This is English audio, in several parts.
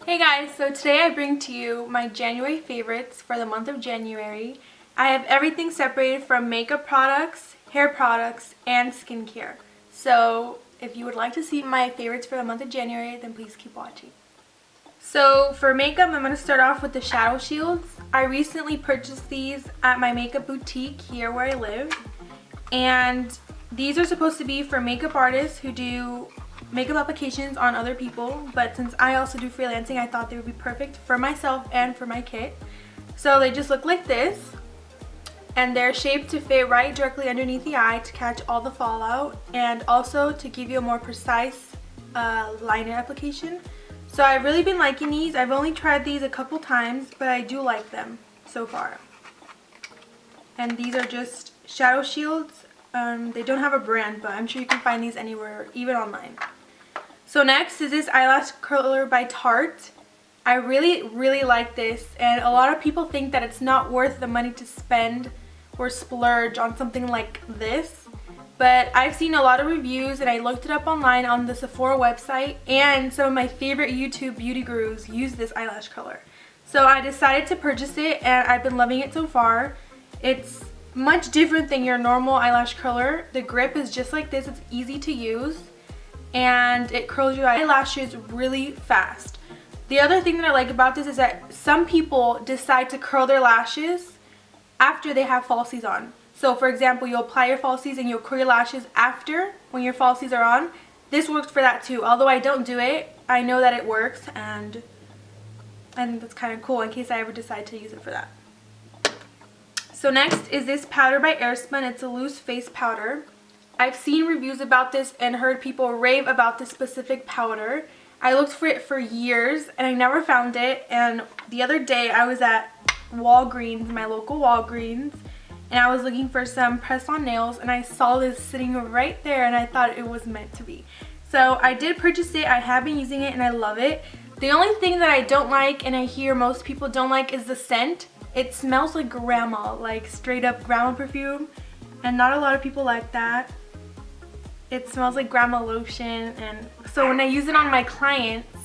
Hey guys, so today I bring to you my January favorites for the month of January. I have everything separated from makeup products, hair products, and skincare. So if you would like to see my favorites for the month of January, then please keep watching. So for makeup, I'm going to start off with the shadow shields. I recently purchased these at my makeup boutique here where I live. And these are supposed to be for makeup artists who do makeup applications on other people, but since I also do freelancing, I thought they would be perfect for myself and for my kit. So they just look like this, and they're shaped to fit right directly underneath the eye to catch all the fallout and also to give you a more precise liner application. So I've really been liking these. I've only tried these a couple times, but I do like them so far. And these are just shadow shields. They don't have a brand, but I'm sure you can find these anywhere, even online. So next is this eyelash curler by Tarte. I really like this, and a lot of people think that it's not worth the money to spend or splurge on something like this. But I've seen a lot of reviews, and I looked it up online on the Sephora website, and some of my favorite YouTube beauty gurus use this eyelash color. So I decided to purchase it, and I've been loving it so far. It's much different than your normal eyelash curler. The grip is just like this. It's easy to use, and it curls your eyelashes really fast. The other thing that I like about this is that some people decide to curl their lashes after they have falsies on. So for example, you'll apply your falsies and you'll curl your lashes after when your falsies are on. This works for that too. Although I don't do it, I know that it works, and I think that's kind of cool in case I ever decide to use it for that. So next is this powder by Airspun. It's a loose face powder. I've seen reviews about this and heard people rave about this specific powder. I looked for it for years and I never found it, and the other day I was at Walgreens, my local Walgreens, and I was looking for some press-on nails, and I saw this sitting right there and I thought it was meant to be. So I did purchase it. I have been using it and I love it. The only thing that I don't like, and I hear most people don't like, is the scent. It smells like grandma, like straight up grandma perfume, and not a lot of people like that. It smells like grandma lotion, and so when I use it on my clients,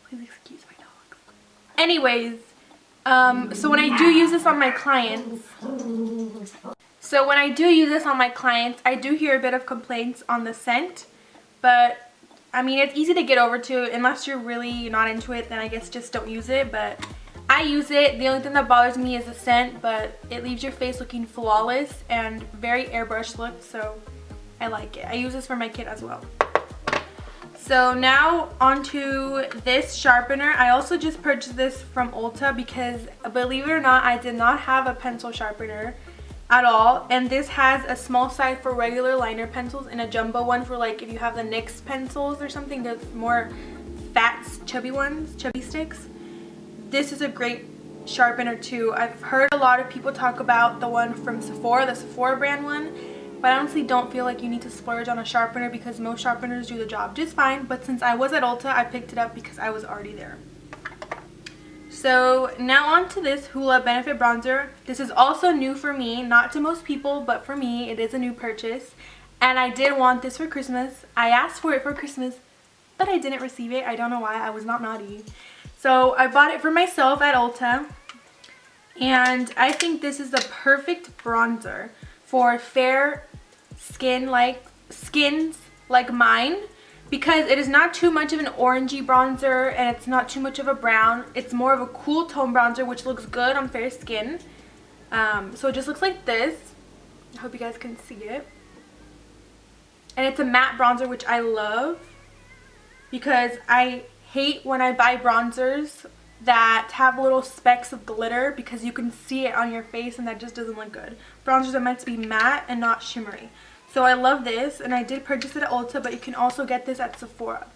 please excuse my dogs. Anyways, so when I do use this on my clients, I do hear a bit of complaints on the scent, but I mean, it's easy to get over to. Unless you're really not into it, then I guess just don't use it. But I use it. The only thing that bothers me is the scent, but it leaves your face looking flawless and very airbrush look, so I like it. I use this for my kit as well. So now onto this sharpener. I also just purchased this from Ulta because, believe it or not, I did not have a pencil sharpener at all, and this has a small size for regular liner pencils and a jumbo one for, like, if you have the NYX pencils or something, the more fat chubby ones, chubby sticks. This is a great sharpener too. I've heard a lot of people talk about the one from Sephora, the Sephora brand one, but I honestly don't feel like you need to splurge on a sharpener because most sharpeners do the job just fine. But since I was at Ulta, I picked it up because I was already there. So now on to this Hoola Benefit Bronzer. This is also new for me, not to most people, but for me it is a new purchase. And I did want this for Christmas. I asked for it for Christmas, but I didn't receive it. I don't know why. I was not naughty. So I bought it for myself at Ulta. And I think this is the perfect bronzer for fair skins like mine, because it is not too much of an orangey bronzer and it's not too much of a brown. It's more of a cool tone bronzer, which looks good on fair skin. So it just looks like this. I hope you guys can see it. And it's a matte bronzer, which I love because I hate when I buy bronzers that have little specks of glitter because you can see it on your face and that just doesn't look good. Bronzers are meant to be matte and not shimmery. So I love this, and I did purchase it at Ulta, but you can also get this at Sephora.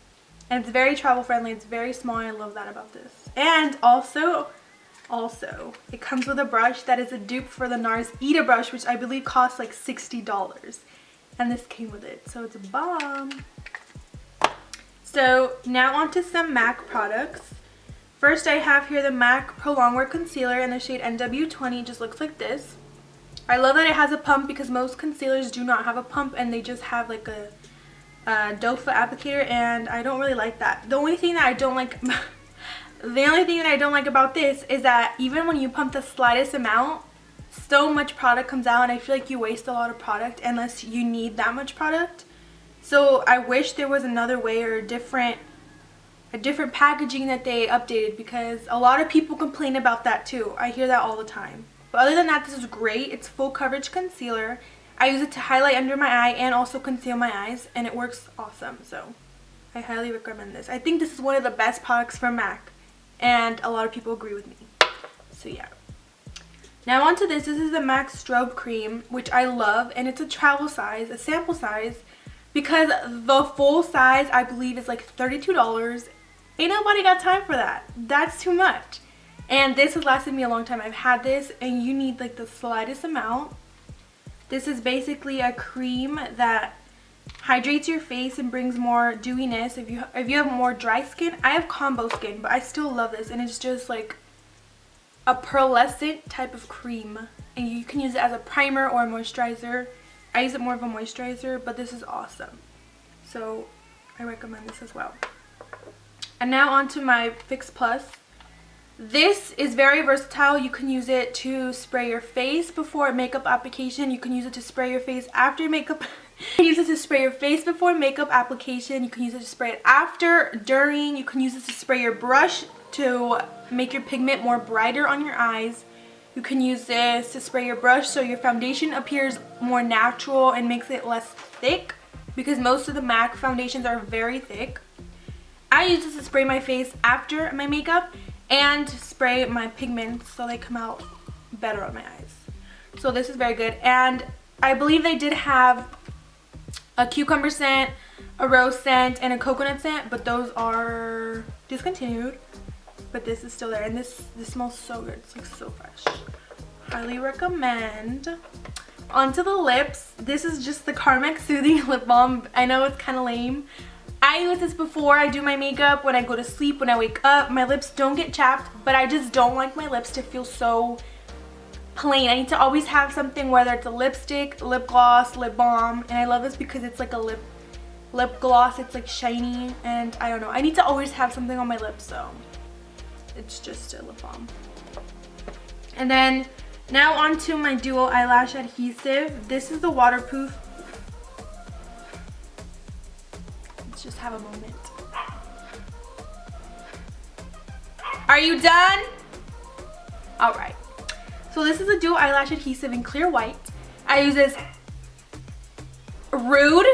And it's very travel friendly. It's very small, and I love that about this. And also, it comes with a brush that is a dupe for the NARS Ita brush, which I believe costs like $60. And this came with it, so it's a bomb. So now onto some MAC products. First, I have here the MAC Pro Longwear Concealer in the shade NW20. It just looks like this. I love that it has a pump because most concealers do not have a pump and they just have like a doe foot applicator, and I don't really like that. The only thing that I don't like about this is that even when you pump the slightest amount, so much product comes out, and I feel like you waste a lot of product unless you need that much product. So I wish there was another way or a different packaging that they updated, because a lot of people complain about that too. I hear that all the time. But other than that, this is great. It's full coverage concealer. I use it to highlight under my eye and also conceal my eyes, and it works awesome. So I highly recommend this. I think this is one of the best products from MAC, and a lot of people agree with me. So yeah. Now onto this. This is the MAC Strobe Cream, which I love, and it's a travel size, a sample size, because the full size I believe is like $32. Ain't nobody got time for that. That's too much. And this has lasted me a long time. I've had this, and you need like the slightest amount. This is basically a cream that hydrates your face and brings more dewiness if you have more dry skin. I have combo skin, but I still love this, and it's just like a pearlescent type of cream, and you can use it as a primer or a moisturizer. I use it more of a moisturizer, but this is awesome. So I recommend this as well. And now onto my Fix Plus. This is very versatile. You can use it to spray your face before makeup application. You can use it to spray your face after makeup. You can use it to spray your face before makeup application. You can use it to spray it after, during. You can use it to spray your brush to make your pigment more brighter on your eyes. You can use this to spray your brush so your foundation appears more natural and makes it less thick, because most of the MAC foundations are very thick. I use this to spray my face after my makeup and to spray my pigments so they come out better on my eyes. So this is very good. And I believe they did have a cucumber scent, a rose scent, and a coconut scent, but those are discontinued. But this is still there, and this smells so good. It's like so fresh. Highly recommend. Onto the lips. This is just the Carmex Soothing Lip Balm. I know it's kind of lame. I use this before I do my makeup, when I go to sleep, when I wake up. My lips don't get chapped, but I just don't like my lips to feel so plain. I need to always have something, whether it's a lipstick, lip gloss, lip balm, and I love this because it's like a lip gloss. It's like shiny, and I don't know. I need to always have something on my lips, so it's just a lip balm. And then now onto my dual eyelash adhesive. This is the waterproof. Let's just have a moment. Are you done? All right. So this is a dual eyelash adhesive in clear white. I use this Rude.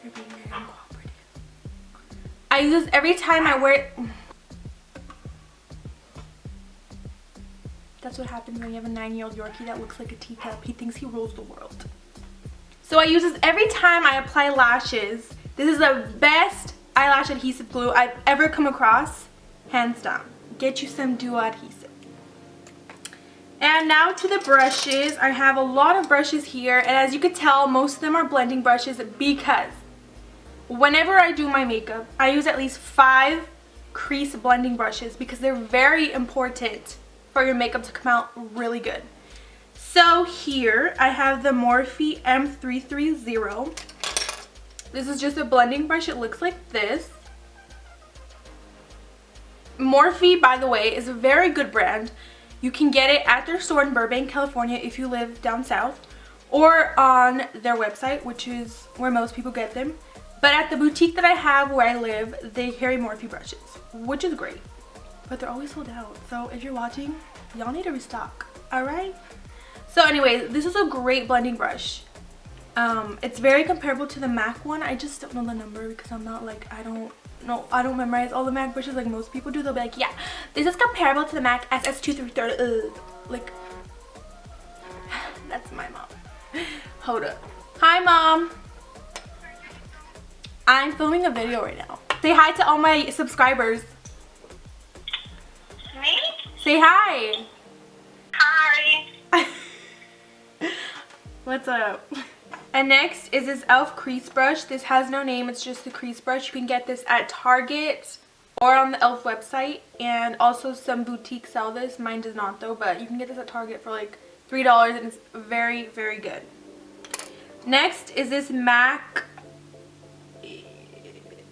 You're being very uncooperative. I use this every time I wear it. That's what happens when you have a 9-year-old Yorkie that looks like a teacup. He thinks he rules the world. So I use this every time I apply lashes. This is the best eyelash adhesive glue I've ever come across. Hands down. Get you some duo adhesive. And now to the brushes. I have a lot of brushes here, and as you can tell, most of them are blending brushes, because whenever I do my makeup, I use at least 5 crease blending brushes, because they're very important for your makeup to come out really good. So here I have the Morphe M330. This is just a blending brush. It looks like this. Morphe, by the way, is a very good brand. You can get it at their store in Burbank, California if you live down south, or on their website, which is where most people get them. But at the boutique that I have where I live, they carry Morphe brushes, which is great. But they're always sold out. So if you're watching, y'all need to restock. Alright? So anyways, this is a great blending brush. It's very comparable to the MAC one. I just don't know the number because I'm not like, I don't memorize all the MAC brushes like most people do. They'll be like, yeah, this is comparable to the MAC SS2330. Like, that's my mom. Hold up. Hi, Mom. I'm filming a video right now. Say hi to all my subscribers. Me? Say hi. Hi. What's up? And next is this e.l.f. crease brush. This has no name. It's just the crease brush. You can get this at Target or on the e.l.f. website. And also some boutiques sell this. Mine does not though. But you can get this at Target for like $3 and it's very, very good. Next is this MAC,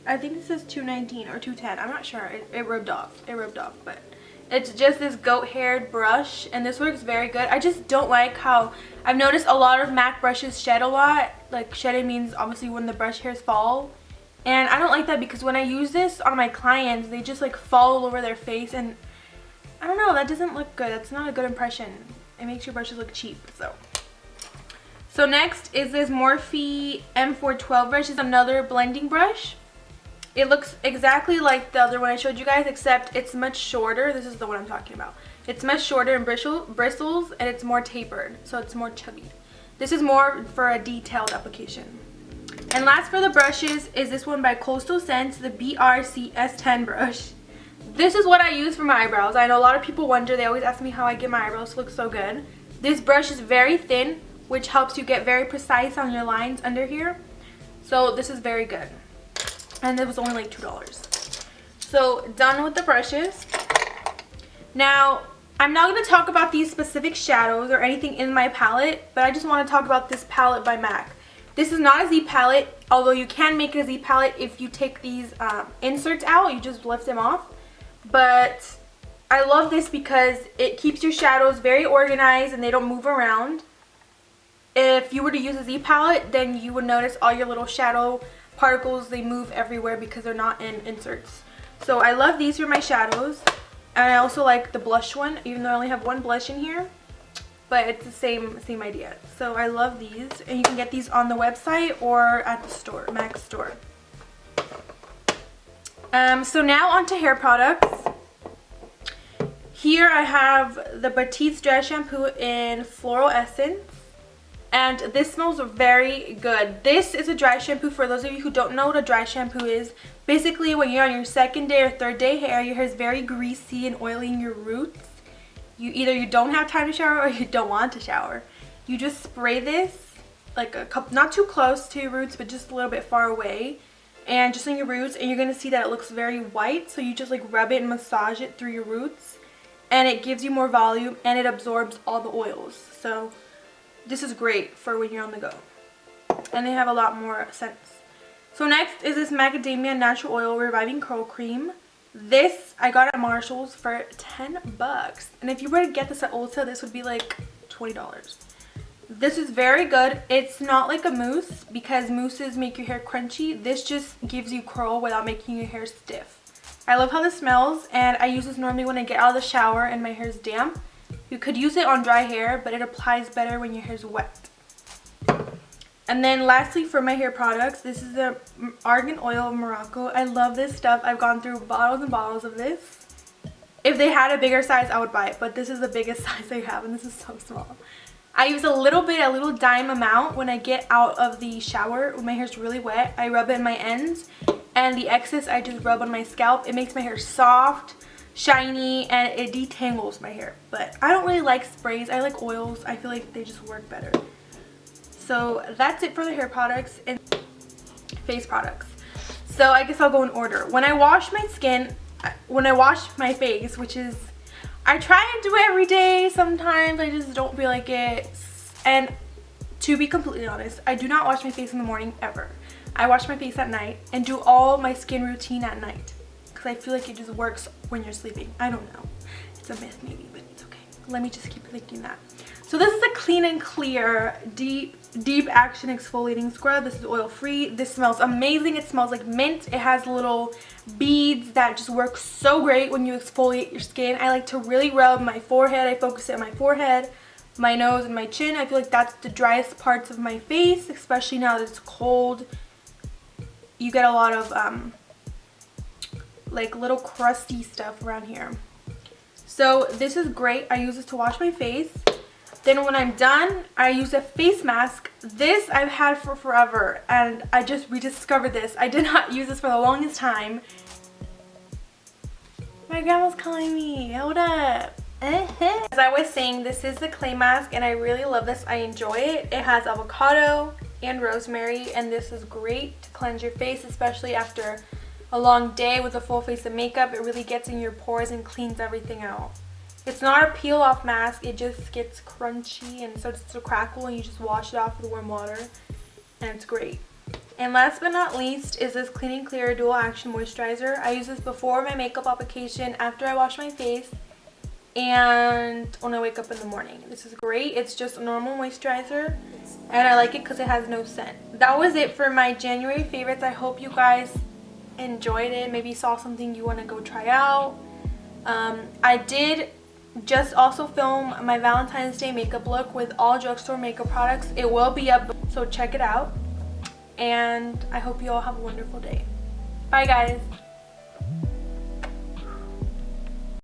I think this is $2.19 or $2.10. I'm not sure. It rubbed off. But it's just this goat haired brush and this works very good. I just don't like how I've noticed a lot of MAC brushes shed a lot. Like shedding means obviously when the brush hairs fall. And I don't like that because when I use this on my clients, they just like fall all over their face and I don't know, that doesn't look good. That's not a good impression. It makes your brushes look cheap. So next is this Morphe M412 brush. It's another blending brush. It looks exactly like the other one I showed you guys, except it's much shorter. This is the one I'm talking about. It's much shorter in bristles and it's more tapered, so it's more chubby. This is more for a detailed application. And last for the brushes is this one by Coastal Scents, the BRC S10 brush. This is what I use for my eyebrows. I know a lot of people wonder, they always ask me how I get my eyebrows to look so good. This brush is very thin, which helps you get very precise on your lines under here. So this is very good. And it was only like $2. So done with the brushes. Now I'm not going to talk about these specific shadows or anything in my palette, but I just want to talk about this palette by MAC. This is not a Z palette, although you can make a Z palette if you take these inserts out. You just lift them off. But I love this because it keeps your shadows very organized and they don't move around. If you were to use a Z palette, then you would notice all your little shadow particles, they move everywhere because they're not in inserts. So I love these for my shadows, and I also like the blush one, even though I only have one blush in here, but it's the same idea. So I love these, and you can get these on the website or at the store, MAC store. So now on to hair products. Here I have the Batiste Dry Shampoo in Floral Essence. And this smells very good. This is a dry shampoo. For those of you who don't know what a dry shampoo is, basically when you're on your second day or third day hair, your hair is very greasy and oily in your roots. You don't have time to shower or you don't want to shower. You just spray this like a cup, not too close to your roots, but just a little bit far away, and just on your roots, and you're gonna see that it looks very white. So you just like rub it and massage it through your roots, and it gives you more volume and it absorbs all the oils. So this is great for when you're on the go. And they have a lot more scents. So next is this Macadamia Natural Oil Reviving Curl Cream. This I got at Marshall's for $10. And if you were to get this at Ulta, this would be like $20. This is very good. It's not like a mousse because mousses make your hair crunchy. This just gives you curl without making your hair stiff. I love how this smells, and I use this normally when I get out of the shower and my hair is damp. You could use it on dry hair, but it applies better when your hair is wet. And then lastly for my hair products, this is the Argan Oil of Morocco. I love this stuff. I've gone through bottles and bottles of this. If they had a bigger size, I would buy it, but this is the biggest size they have, and this is so small. I use a little dime amount when I get out of the shower when my hair is really wet. I rub it in my ends, and the excess I just rub on my scalp. It makes my hair soft, shiny, and it detangles my hair. But I don't really like sprays. I like oils. I feel like they just work better. So that's it for the hair products and face products. So I guess I'll go in order. When I wash my skin, when I wash my face, which is, I try and do it every day. Sometimes I just don't feel like it. And to be completely honest, I do not wash my face in the morning ever. I wash my face at night and do all my skin routine at night. Because I feel like it just works when you're sleeping. I don't know. It's a myth maybe, but it's okay. Let me just keep thinking that. So this is a clean and clear deep action exfoliating scrub. This is oil free. This smells amazing. It smells like mint. It has little beads that just work so great when you exfoliate your skin. I like to really rub my forehead. I focus it on my forehead, my nose, and my chin. I feel like that's the driest parts of my face, especially now that it's cold. You get a lot of like little crusty stuff around here. So this is great. I use this to wash my face. Then when I'm done, I use a face mask. This I've had for forever, and I just rediscovered this. I did not use this for the longest time. My grandma's calling me. Hold up. As I was saying, this is the clay mask, and I really love this. I enjoy it. It has avocado and rosemary, and this is great to cleanse your face, especially after a long day with a full face of makeup. It really gets in your pores and cleans everything out. It's not a peel off mask, it just gets crunchy and starts to crackle and you just wash it off with warm water and it's great. And last but not least is this Clean and Clear Dual Action Moisturizer. I use this before my makeup application, after I wash my face, and when I wake up in the morning. This is great. It's just a normal moisturizer and I like it because it has no scent. That was it for my January favorites. I hope you guys enjoyed it. Maybe saw something you want to go try out. I did just also film my Valentine's Day makeup look with all drugstore makeup products. It will be up, so check it out. And I hope you all have a wonderful day. Bye guys.